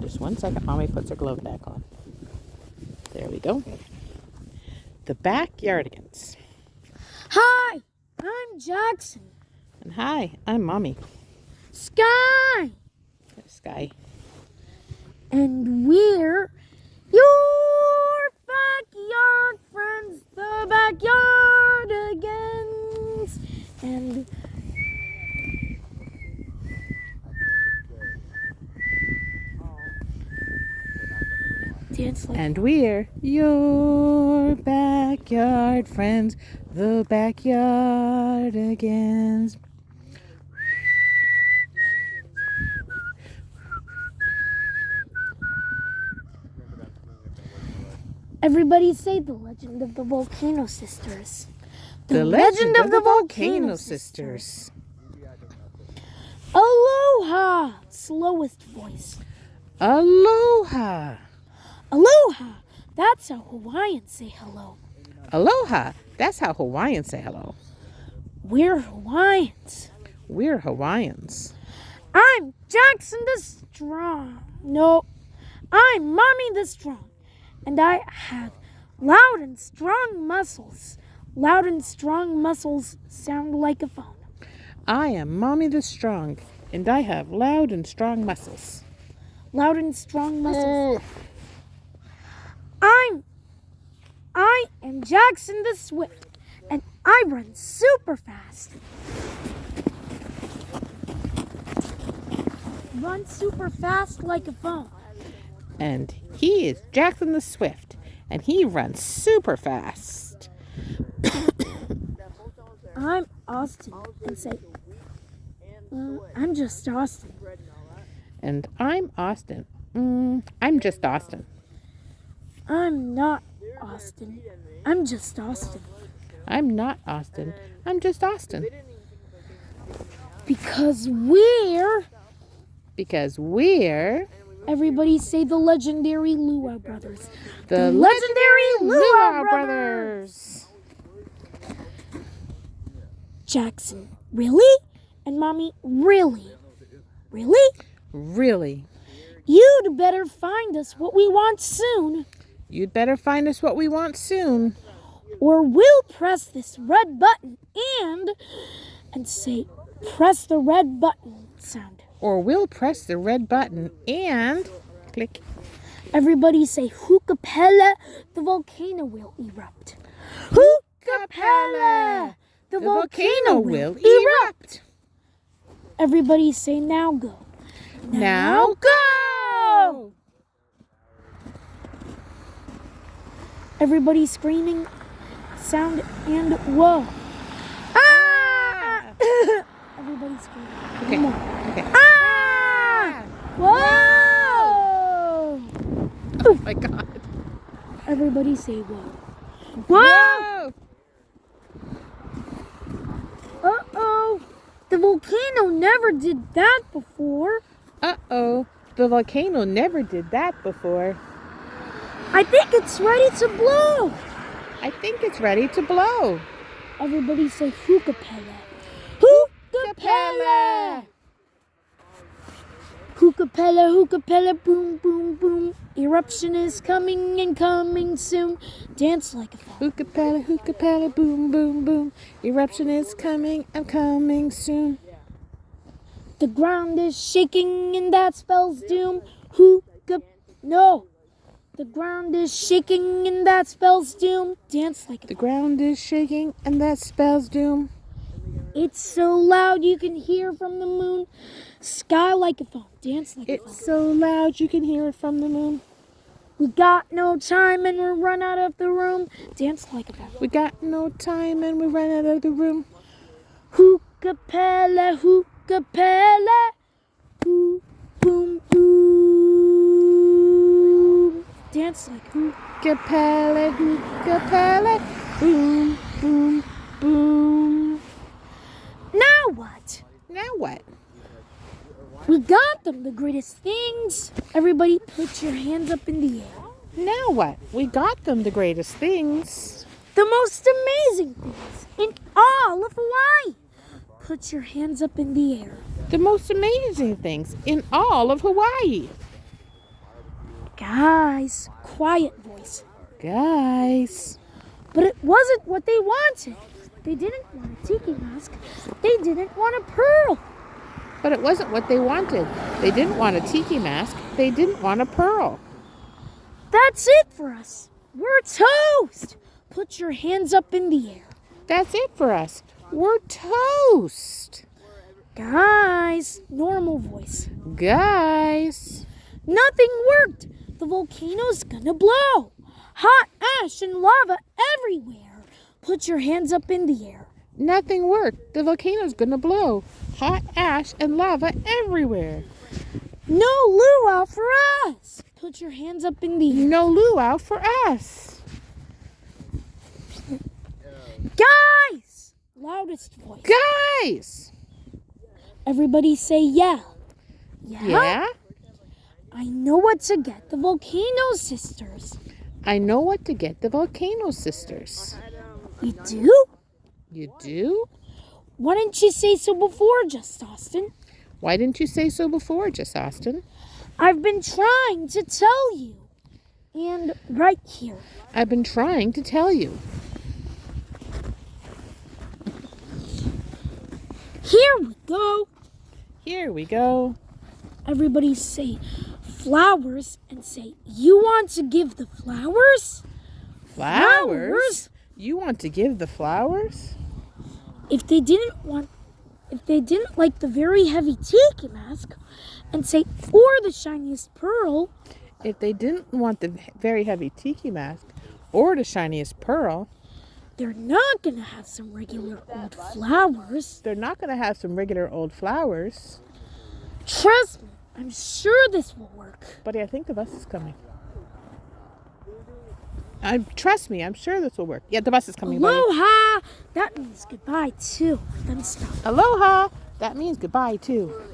Just 1 second. Mommy puts her glove back on. There we go. The Backyardigans. Hi, I'm Jackson. And hi, I'm Mommy. Sky. Sky. And we're your backyard friends, the Backyardigans. And dance like. And we're your backyard friends, the Backyardigans. Everybody say the legend of the Volcano sisters. The legend of the Volcano sisters. Aloha, slowest voice. Aloha. Aloha, that's how Hawaiians say hello. Aloha. That's how Hawaiians say hello. We're Hawaiians. We're Hawaiians. I'm Jackson the Strong. No, I'm Mommy the Strong. And I have loud and strong muscles. Loud and strong muscles sound like a phone. I am Mommy the Strong, and I have loud and strong muscles. Loud and strong muscles. I am Jackson the Swift, and I run super fast. Run super fast like a phone. And he is Jackson the Swift, and he runs super fast. I'm Austin, and say, I'm just Austin. And I'm Austin. I'm just Austin. I'm not Austin. I'm just Austin. I'm not Austin. I'm just Austin. Because we're... Everybody say the legendary Luau brothers. The legendary Luau brothers. Jackson, really? And Mommy, really? Really? Really? You'd better find us what we want soon. You'd better find us what we want soon. Or we'll press this red button and say, press the red button sound. Or we'll press the red button and click. Everybody say, Hookapella, the volcano will erupt. Hookapella, the volcano will erupt. Everybody say, now go. Now go! Everybody screaming, sound, and whoa. Ah! Everybody screaming. Okay. One more. Okay. Ah! Whoa! Oh my God. Everybody say whoa. Whoa! Uh-oh. The volcano never did that before. Uh-oh. The volcano never did that before. I think it's ready to blow. I think it's ready to blow. Everybody say hookapella. Hookapella! Hookapella, hookapella, boom, boom, boom. Eruption is coming and coming soon. Dance like a phone. Hookapella, hookapella, boom, boom, boom. Eruption is coming and coming soon. The ground is shaking and that spells doom. No. The ground is shaking and that spells doom. Dance like a phone. The ground is shaking and that spells doom. It's so loud you can hear from the moon. Sky like a phone. Dance like a phone. It's so loud you can hear it from the moon. We got no time and we run out of the room. Dance like a phone. We got no time and we ran out of the room. Hookapella, hookapella. Boom, boom, boom. Dance like a phone. Hookapella, hookapella, boom, boom, boom. Now what? Now what? We got them, the greatest things. Everybody put your hands up in the air. Now what? We got them the greatest things. The most amazing things in all of Hawaii. Put your hands up in the air. The most amazing things in all of Hawaii. Guys, quiet voice. Guys. But it wasn't what they wanted. They didn't want a tiki mask. They didn't want a pearl. But it wasn't what they wanted. They didn't want a tiki mask. They didn't want a pearl. That's it for us. We're toast. Put your hands up in the air. That's it for us. We're toast. Guys, normal voice. Guys. Nothing worked. The volcano's gonna blow. Hot ash and lava everywhere. Put your hands up in the air. Nothing worked. The volcano's gonna blow. Hot ash and lava everywhere. No luau for us. Put your hands up in the air. No luau for us. Guys! Loudest voice. Guys! Everybody say yeah. Yeah? I know what to get the Volcano sisters. I know what to get the Volcano sisters. You do? You do? Why didn't you say so before, Just Austin? Why didn't you say so before, Just Austin? I've been trying to tell you. And right here. I've been trying to tell you. Here we go. Here we go. Everybody say flowers and say, you want to give the flowers? Flowers? You want to give the flowers? If they didn't like the very heavy tiki mask, and say, or the shiniest pearl. If they didn't want the very heavy tiki mask or the shiniest pearl, they're not going to have some regular old flowers. they're not going to have some regular old flowers. Trust me, I'm sure this will work. Buddy, I think the bus is coming. Trust me, I'm sure this will work. Yeah, the bus is coming, buddy. Aloha! That means goodbye, too. Then stop. Aloha! That means goodbye, too.